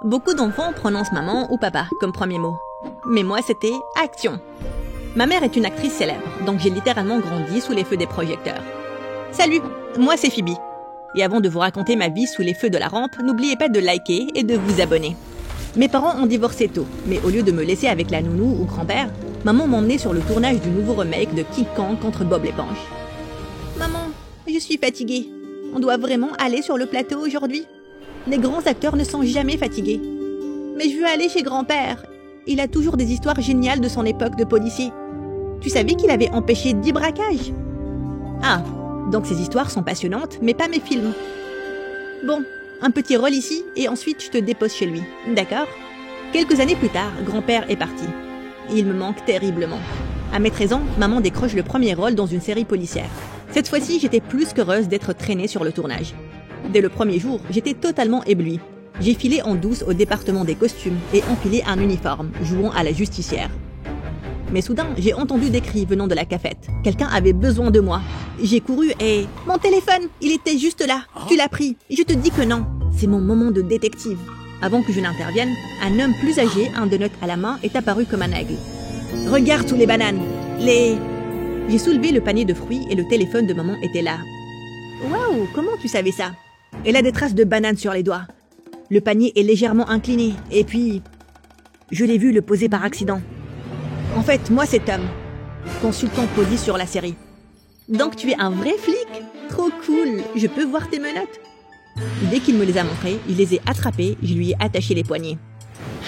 Beaucoup d'enfants prononcent maman ou papa comme premier mot. Mais moi, c'était action. Ma mère est une actrice célèbre, donc j'ai littéralement grandi sous les feux des projecteurs. Salut, moi c'est Phoebe. Et avant de vous raconter ma vie sous les feux de la rampe, n'oubliez pas de liker et de vous abonner. Mes parents ont divorcé tôt, mais au lieu de me laisser avec la nounou ou grand-père, maman m'emmenait sur le tournage du nouveau remake de King Kong contre Bob l'éponge. Maman, je suis fatiguée. On doit vraiment aller sur le plateau aujourd'hui? Les grands acteurs ne sont jamais fatigués. Mais je veux aller chez grand-père. Il a toujours des histoires géniales de son époque de policier. Tu savais qu'il avait empêché 10 braquages? Ah, donc ces histoires sont passionnantes, mais pas mes films. Bon, un petit rôle ici, et ensuite je te dépose chez lui, d'accord? Quelques années plus tard, grand-père est parti. Il me manque terriblement. À mes 13 ans, maman décroche le premier rôle dans une série policière. Cette fois-ci, j'étais plus qu'heureuse d'être traînée sur le tournage. Dès le premier jour, j'étais totalement éblouie. J'ai filé en douce au département des costumes et enfilé un uniforme, jouant à la justicière. Mais soudain, j'ai entendu des cris venant de la cafette. Quelqu'un avait besoin de moi. J'ai couru et... Mon téléphone, il était juste là. Tu l'as pris. Je te dis que non. C'est mon moment de détective. Avant que je n'intervienne, un homme plus âgé, un donut à la main, est apparu comme un aigle. Regarde tous les bananes. J'ai soulevé le panier de fruits et le téléphone de maman était là. Waouh, comment tu savais ça? Elle a des traces de bananes sur les doigts. Le panier est légèrement incliné. Et puis... Je l'ai vu le poser par accident. En fait, moi c'est Tom, consultant police sur la série. Donc tu es un vrai flic? Trop cool, je peux voir tes menottes? Dès qu'il me les a montrées, je les ai attrapées, je lui ai attaché les poignets.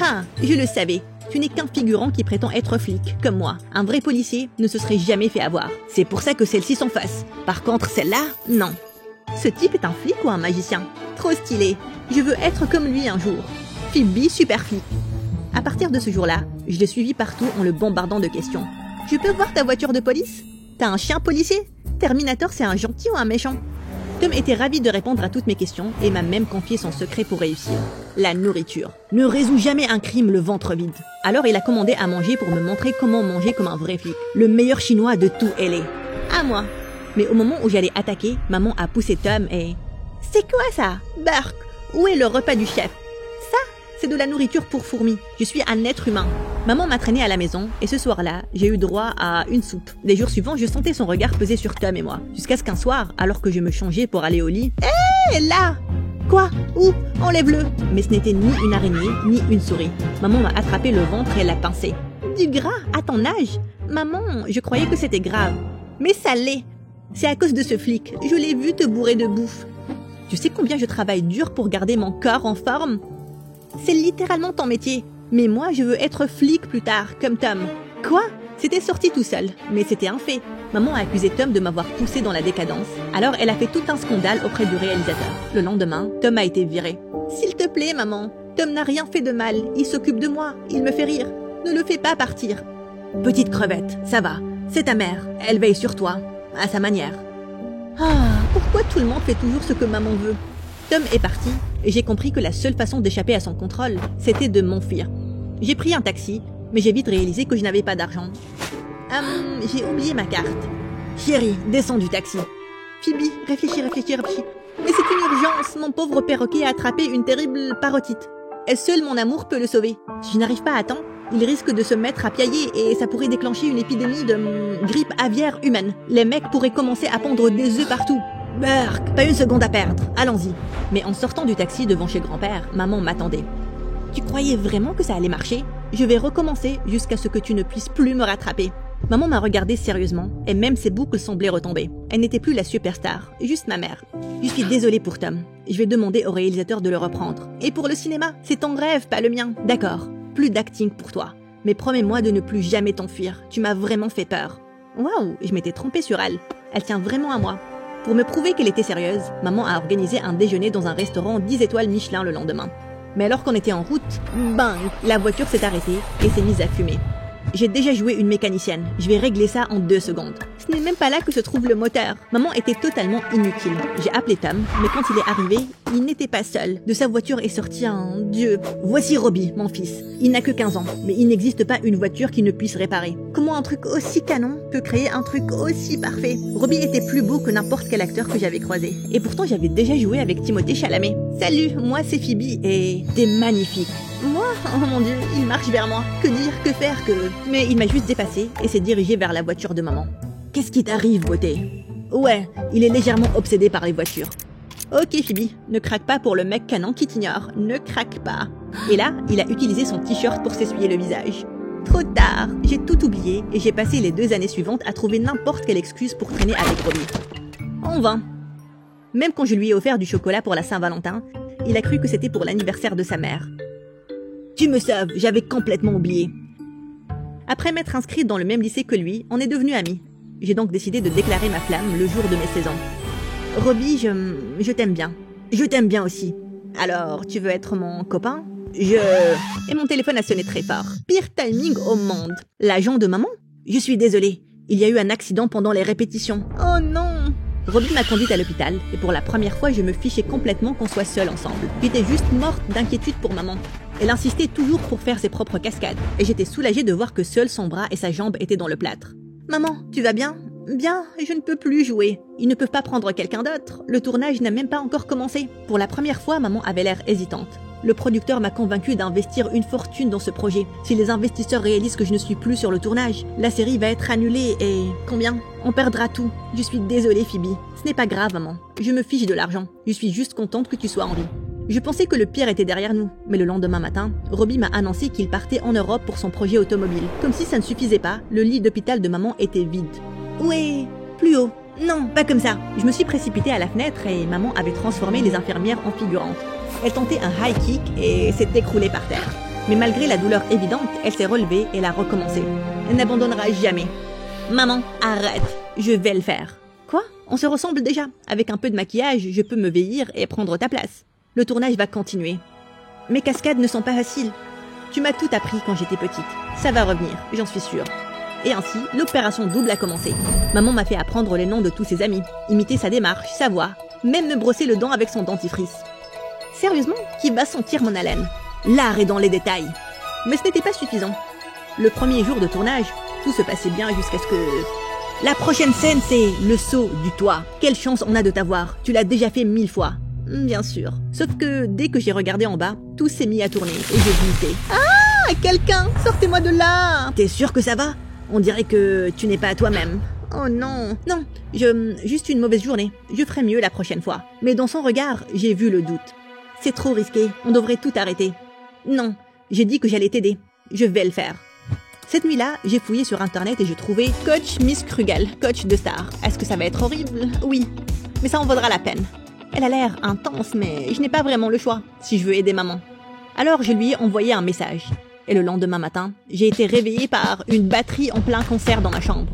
Ah, je le savais, tu n'es qu'un figurant qui prétend être flic, comme moi. Un vrai policier ne se serait jamais fait avoir. C'est pour ça que celle-ci s'en fasse. Par contre, celle-là, non. Ce type est un flic ou un magicien? Trop stylé, je veux être comme lui un jour. Phoebe, super flic. À partir de ce jour-là, je l'ai suivi partout en le bombardant de questions. Je peux voir ta voiture de police? T'as un chien policier? Terminator, c'est un gentil ou un méchant? Tom était ravi de répondre à toutes mes questions et m'a même confié son secret pour réussir. La nourriture. Ne résout jamais un crime le ventre vide. Alors il a commandé à manger pour me montrer comment manger comme un vrai flic. Le meilleur chinois de tout LA. À moi. Mais au moment où j'allais attaquer, maman a poussé Tom et... C'est quoi ça? Burk, où est le repas du chef? C'est de la nourriture pour fourmis. Je suis un être humain. Maman m'a traîné à la maison et ce soir-là, j'ai eu droit à une soupe. Les jours suivants, je sentais son regard peser sur Tom et moi. Jusqu'à ce qu'un soir, alors que je me changeais pour aller au lit... Hé, là! Quoi? Où? Enlève-le! Mais ce n'était ni une araignée, ni une souris. Maman m'a attrapé le ventre et l'a pincé. Du gras? À ton âge? Maman, je croyais que c'était grave. Mais ça l'est. C'est à cause de ce flic. Je l'ai vu te bourrer de bouffe. Tu sais combien je travaille dur pour garder mon corps en forme? C'est littéralement ton métier. Mais moi, je veux être flic plus tard, comme Tom. Quoi? C'était sorti tout seul, mais c'était un fait. Maman a accusé Tom de m'avoir poussé dans la décadence. Alors elle a fait tout un scandale auprès du réalisateur. Le lendemain, Tom a été viré. S'il te plaît, maman. Tom n'a rien fait de mal. Il s'occupe de moi. Il me fait rire. Ne le fais pas partir. Petite crevette, ça va. C'est ta mère. Elle veille sur toi. À sa manière. Ah, pourquoi tout le monde fait toujours ce que maman veut? Tom est parti et j'ai compris que la seule façon d'échapper à son contrôle, c'était de m'enfuir. J'ai pris un taxi, mais j'ai vite réalisé que je n'avais pas d'argent. J'ai oublié ma carte. Chérie, descends du taxi. Phoebe, réfléchis. Mais c'est une urgence, mon pauvre perroquet a attrapé une terrible parotite. Et seul mon amour peut le sauver. Si je n'arrive pas à temps, il risque de se mettre à piailler et ça pourrait déclencher une épidémie de grippe aviaire humaine. Les mecs pourraient commencer à pondre des œufs partout. Burk, pas une seconde à perdre, allons-y. Mais en sortant du taxi devant chez grand-père, maman m'attendait. Tu croyais vraiment que ça allait marcher? Je vais recommencer jusqu'à ce que tu ne puisses plus me rattraper. Maman m'a regardé sérieusement et même ses boucles semblaient retomber. Elle n'était plus la superstar, juste ma mère. Je suis désolée pour Tom. Je vais demander au réalisateur de le reprendre. Et pour le cinéma, c'est ton rêve, pas le mien. D'accord, plus d'acting pour toi. Mais promets-moi de ne plus jamais t'enfuir. Tu m'as vraiment fait peur. Waouh, je m'étais trompée sur elle. Elle tient vraiment à moi. Pour me prouver qu'elle était sérieuse, maman a organisé un déjeuner dans un restaurant 10 étoiles Michelin le lendemain. Mais alors qu'on était en route, bang, la voiture s'est arrêtée et s'est mise à fumer. J'ai déjà joué une mécanicienne, je vais régler ça en 2 secondes. Ce n'est même pas là que se trouve le moteur. Maman était totalement inutile. J'ai appelé Tom, mais quand il est arrivé, il n'était pas seul. De sa voiture est sorti un dieu. Voici Robbie, mon fils. Il n'a que 15 ans, mais il n'existe pas une voiture qui ne puisse réparer. Comment un truc aussi canon peut créer un truc aussi parfait? Robbie était plus beau que n'importe quel acteur que j'avais croisé. Et pourtant, j'avais déjà joué avec Timothée Chalamet. Salut, moi c'est Phoebe et t'es magnifique. Moi? Oh mon dieu, il marche vers moi. Que dire, que faire, que... Mais il m'a juste dépassé et s'est dirigé vers la voiture de maman. Qu'est-ce qui t'arrive, beauté? Ouais, il est légèrement obsédé par les voitures. Ok Phoebe, ne craque pas pour le mec canon qui t'ignore. Ne craque pas. Et là, il a utilisé son t-shirt pour s'essuyer le visage. Trop tard, j'ai tout oublié et j'ai passé les 2 années suivantes à trouver n'importe quelle excuse pour traîner avec Robbie. En vain. Même quand je lui ai offert du chocolat pour la Saint-Valentin, il a cru que c'était pour l'anniversaire de sa mère. Tu me sauves, j'avais complètement oublié. Après m'être inscrite dans le même lycée que lui, on est devenus amis. J'ai donc décidé de déclarer ma flamme le jour de mes 16 ans. Robbie, je t'aime bien. Je t'aime bien aussi. Alors, tu veux être mon copain? Et mon téléphone a sonné très fort. Pire timing au monde. L'agent de maman? Je suis désolée. Il y a eu un accident pendant les répétitions. Oh non! Robbie m'a conduite à l'hôpital et pour la première fois, je me fichais complètement qu'on soit seuls ensemble. J'étais juste morte d'inquiétude pour maman. Elle insistait toujours pour faire ses propres cascades et j'étais soulagée de voir que seul son bras et sa jambe étaient dans le plâtre. Maman, tu vas bien? Bien, je ne peux plus jouer. Ils ne peuvent pas prendre quelqu'un d'autre. Le tournage n'a même pas encore commencé. Pour la première fois, maman avait l'air hésitante. Le producteur m'a convaincu d'investir une fortune dans ce projet. Si les investisseurs réalisent que je ne suis plus sur le tournage, la série va être annulée et... Combien? On perdra tout. Je suis désolée, Phoebe. Ce n'est pas grave, maman. Je me fiche de l'argent. Je suis juste contente que tu sois en vie. Je pensais que le pire était derrière nous, mais le lendemain matin, Robbie m'a annoncé qu'il partait en Europe pour son projet automobile. Comme si ça ne suffisait pas, le lit d'hôpital de maman était vide. Ouais, plus haut. Non, pas comme ça. Je me suis précipitée à la fenêtre et maman avait transformé les infirmières en figurantes. Elle tentait un high kick et s'est écroulée par terre. Mais malgré la douleur évidente, elle s'est relevée et elle a recommencé. Elle n'abandonnera jamais. Maman, arrête. Je vais le faire. Quoi? On se ressemble déjà. Avec un peu de maquillage, je peux me vieillir et prendre ta place. Le tournage va continuer. Mes cascades ne sont pas faciles. Tu m'as tout appris quand j'étais petite. Ça va revenir, j'en suis sûre. Et ainsi, l'opération double a commencé. Maman m'a fait apprendre les noms de tous ses amis, imiter sa démarche, sa voix, même me brosser le dent avec son dentifrice. Sérieusement, qui va sentir mon haleine? L'art est dans les détails. Mais ce n'était pas suffisant. Le premier jour de tournage, tout se passait bien jusqu'à ce que... La prochaine scène, c'est le saut du toit. Quelle chance on a de t'avoir. Tu l'as déjà fait 1000 fois. Bien sûr. Sauf que dès que j'ai regardé en bas, tout s'est mis à tourner et j'ai glissé. Ah! Quelqu'un! Sortez-moi de là! T'es sûr que ça va? On dirait que tu n'es pas toi-même. Oh non! Non, juste une mauvaise journée. Je ferai mieux la prochaine fois. Mais dans son regard, j'ai vu le doute. C'est trop risqué. On devrait tout arrêter. Non, j'ai dit que j'allais t'aider. Je vais le faire. Cette nuit-là, j'ai fouillé sur internet et j'ai trouvé Coach Miss Krugel, coach de star. Est-ce que ça va être horrible? Oui. Mais ça en vaudra la peine. Elle a l'air intense, mais je n'ai pas vraiment le choix, si je veux aider maman. Alors je lui ai envoyé un message. Et le lendemain matin, j'ai été réveillée par une batterie en plein concert dans ma chambre.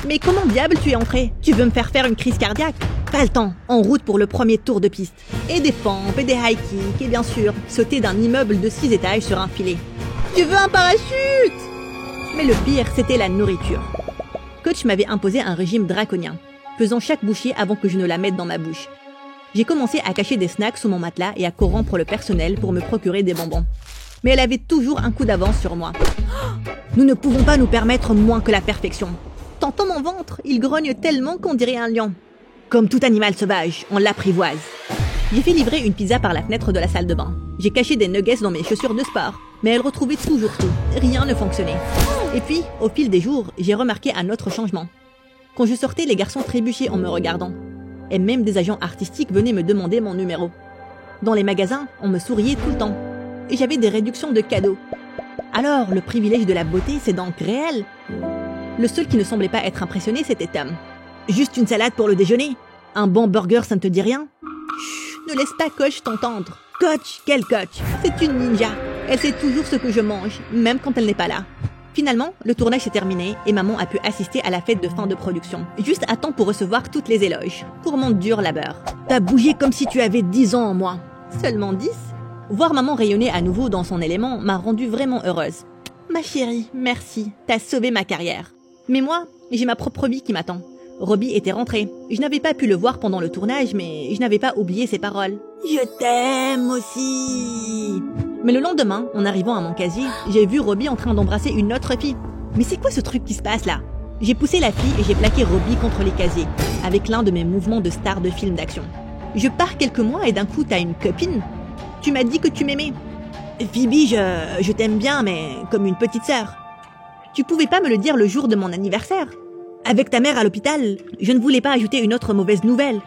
Mais comment diable tu es entrée? Tu veux me faire une crise cardiaque? Pas le temps, en route pour le premier tour de piste. Et des pompes, et des high kicks, et bien sûr, sauter d'un immeuble de 6 étages sur un filet. Tu veux un parachute? Mais le pire, c'était la nourriture. Coach m'avait imposé un régime draconien, faisant chaque bouchée avant que je ne la mette dans ma bouche. J'ai commencé à cacher des snacks sous mon matelas et à corrompre le personnel pour me procurer des bonbons. Mais elle avait toujours un coup d'avance sur moi. Nous ne pouvons pas nous permettre moins que la perfection. T'entends mon ventre? Il grogne tellement qu'on dirait un lion. Comme tout animal sauvage, on l'apprivoise. J'ai fait livrer une pizza par la fenêtre de la salle de bain. J'ai caché des nuggets dans mes chaussures de sport, mais elle retrouvait toujours tout. Rien ne fonctionnait. Et puis, au fil des jours, j'ai remarqué un autre changement. Quand je sortais, les garçons trébuchaient en me regardant. Et même des agents artistiques venaient me demander mon numéro. Dans les magasins, on me souriait tout le temps. Et j'avais des réductions de cadeaux. Alors, le privilège de la beauté, c'est donc réel? Le seul qui ne semblait pas être impressionné, c'était Tom. Juste une salade pour le déjeuner? Un bon burger, ça ne te dit rien? Chut, ne laisse pas Coach t'entendre. Coach? Quel coach? C'est une ninja. Elle sait toujours ce que je mange, même quand elle n'est pas là. Finalement, le tournage s'est terminé et maman a pu assister à la fête de fin de production. Juste à temps pour recevoir toutes les éloges. Pour mon dur labeur. T'as bougé comme si tu avais 10 ans en moi. Seulement 10? Voir maman rayonner à nouveau dans son élément m'a rendue vraiment heureuse. Ma chérie, merci. T'as sauvé ma carrière. Mais moi, J'ai ma propre vie qui m'attend. Robbie était rentré. Je n'avais pas pu le voir pendant le tournage, mais je n'avais pas oublié ses paroles. Je t'aime aussi. Mais le lendemain, en arrivant à mon casier, j'ai vu Robbie en train d'embrasser une autre fille. Mais c'est quoi ce truc qui se passe là? J'ai poussé la fille et j'ai plaqué Robbie contre les casiers, avec l'un de mes mouvements de star de film d'action. Je pars quelques mois et d'un coup t'as une copine? Tu m'as dit que tu m'aimais. Phoebe, je t'aime bien, mais comme une petite sœur. Tu pouvais pas me le dire le jour de mon anniversaire? Avec ta mère à l'hôpital, je ne voulais pas ajouter une autre mauvaise nouvelle.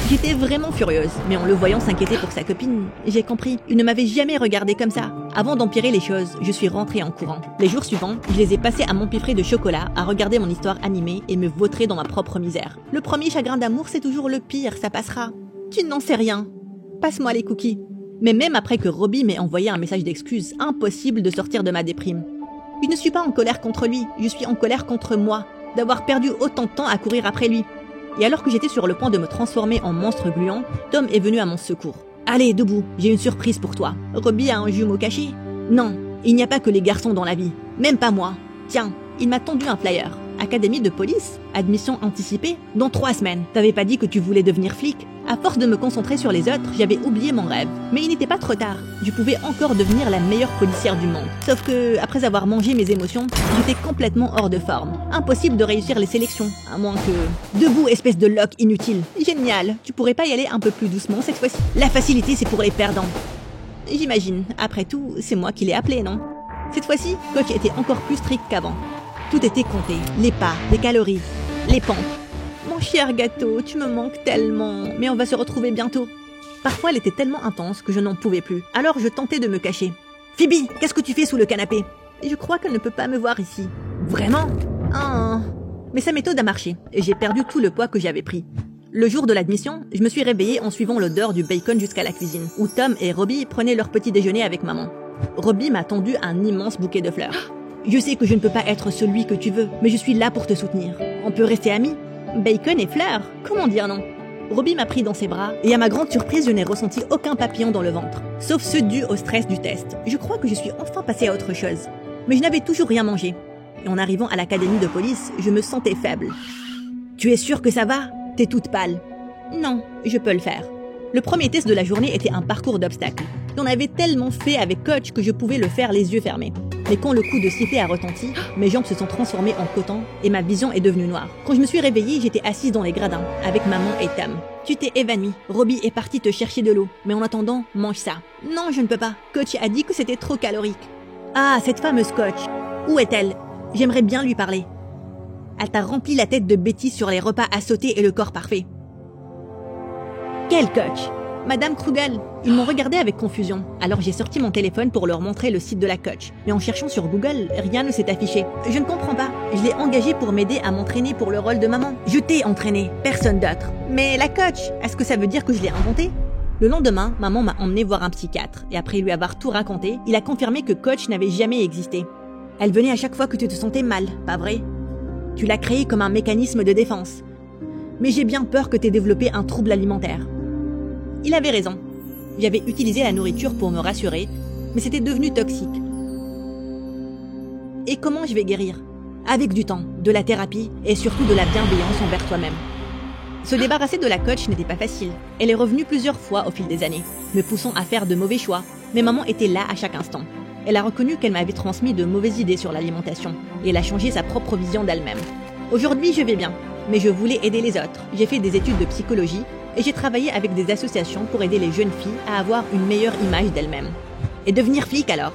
J'étais vraiment furieuse, mais en le voyant s'inquiéter pour sa copine, j'ai compris. Il ne m'avait jamais regardé comme ça. Avant d'empirer les choses, je suis rentrée en courant. Les jours suivants, je les ai passés à m'empiffrer de chocolat, à regarder mon histoire animée et me vautrer dans ma propre misère. Le premier chagrin d'amour, c'est toujours le pire, ça passera. Tu n'en sais rien. Passe-moi les cookies. Mais même après que Robbie m'ait envoyé un message d'excuse, impossible de sortir de ma déprime. Je ne suis pas en colère contre lui, je suis en colère contre moi, d'avoir perdu autant de temps à courir après lui. Et alors que j'étais sur le point de me transformer en monstre gluant, Tom est venu à mon secours. Allez, debout, j'ai une surprise pour toi. Robbie a un jumeau caché? Non, il n'y a pas que les garçons dans la vie, même pas moi. Tiens, il m'a tendu un flyer. Académie de police, admission anticipée, dans 3 semaines. T'avais pas dit que tu voulais devenir flic? À force de me concentrer sur les autres, j'avais oublié mon rêve. Mais il n'était pas trop tard. Je pouvais encore devenir la meilleure policière du monde. Sauf que, après avoir mangé mes émotions, j'étais complètement hors de forme. Impossible de réussir les sélections, à moins que... Debout, espèce de loc inutile. Génial. Tu pourrais pas y aller un peu plus doucement cette fois-ci? La facilité, c'est pour les perdants. J'imagine. Après tout, c'est moi qui l'ai appelé, non? Cette fois-ci, coach était encore plus strict qu'avant. Tout était compté. Les pas, les calories, les pompes. Mon cher gâteau, tu me manques tellement, mais on va se retrouver bientôt. Parfois, elle était tellement intense que je n'en pouvais plus. Alors, je tentais de me cacher. Phoebe, qu'est-ce que tu fais sous le canapé? Je crois qu'elle ne peut pas me voir ici. Vraiment? Ah. Mais sa méthode a marché, et j'ai perdu tout le poids que j'avais pris. Le jour de l'admission, je me suis réveillée en suivant l'odeur du bacon jusqu'à la cuisine, où Tom et Robbie prenaient leur petit déjeuner avec maman. Robbie m'a tendu un immense bouquet de fleurs. Je sais que je ne peux pas être celui que tu veux, mais je suis là pour te soutenir. On peut rester amis? Bacon et fleurs? Comment dire non? Robbie m'a pris dans ses bras, et à ma grande surprise, je n'ai ressenti aucun papillon dans le ventre. Sauf ceux dus au stress du test. Je crois que je suis enfin passée à autre chose. Mais je n'avais toujours rien mangé. Et en arrivant à l'académie de police, je me sentais faible. Tu es sûre que ça va? T'es toute pâle. Non, je peux le faire. Le premier test de la journée était un parcours d'obstacles. On avait tellement fait avec coach que je pouvais le faire les yeux fermés. Mais quand le coup de sifflet a retenti, mes jambes se sont transformées en coton et ma vision est devenue noire. Quand je me suis réveillée, j'étais assise dans les gradins, avec maman et Tam. Tu t'es évanouie. Robbie est parti te chercher de l'eau. Mais en attendant, mange ça. Non, je ne peux pas. Coach a dit que c'était trop calorique. Ah, cette fameuse coach. Où est-elle? J'aimerais bien lui parler. Elle t'a rempli la tête de bêtises sur les repas à sauter et le corps parfait. Quel coach? Madame Krugel. Ils m'ont regardé avec confusion. Alors j'ai sorti mon téléphone pour leur montrer le site de la coach. Mais en cherchant sur Google, rien ne s'est affiché. Je ne comprends pas. Je l'ai engagée pour m'aider à m'entraîner pour le rôle de maman. Je t'ai entraîné, personne d'autre. Mais la coach, est-ce que ça veut dire que je l'ai inventée? Le lendemain, maman m'a emmené voir un psychiatre. Et après lui avoir tout raconté, il a confirmé que coach n'avait jamais existé. Elle venait à chaque fois que tu te sentais mal, pas vrai? Tu l'as créée comme un mécanisme de défense. Mais j'ai bien peur que t'aies développé un trouble alimentaire. Il avait raison. J'avais utilisé la nourriture pour me rassurer, mais c'était devenu toxique. Et comment je vais guérir? Avec du temps, de la thérapie et surtout de la bienveillance envers toi-même. Se débarrasser de la coach n'était pas facile. Elle est revenue plusieurs fois au fil des années, me poussant à faire de mauvais choix, mais maman était là à chaque instant. Elle a reconnu qu'elle m'avait transmis de mauvaises idées sur l'alimentation, et elle a changé sa propre vision d'elle-même. Aujourd'hui, je vais bien, mais je voulais aider les autres. J'ai fait des études de psychologie, et j'ai travaillé avec des associations pour aider les jeunes filles à avoir une meilleure image d'elles-mêmes. Et devenir flic alors?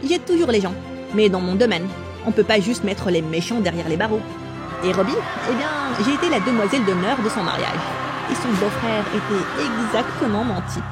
J'aide toujours les gens, mais dans mon domaine, on peut pas juste mettre les méchants derrière les barreaux. Et Robbie? Eh bien, j'ai été la demoiselle d'honneur de son mariage. Et son beau-frère était exactement mon type.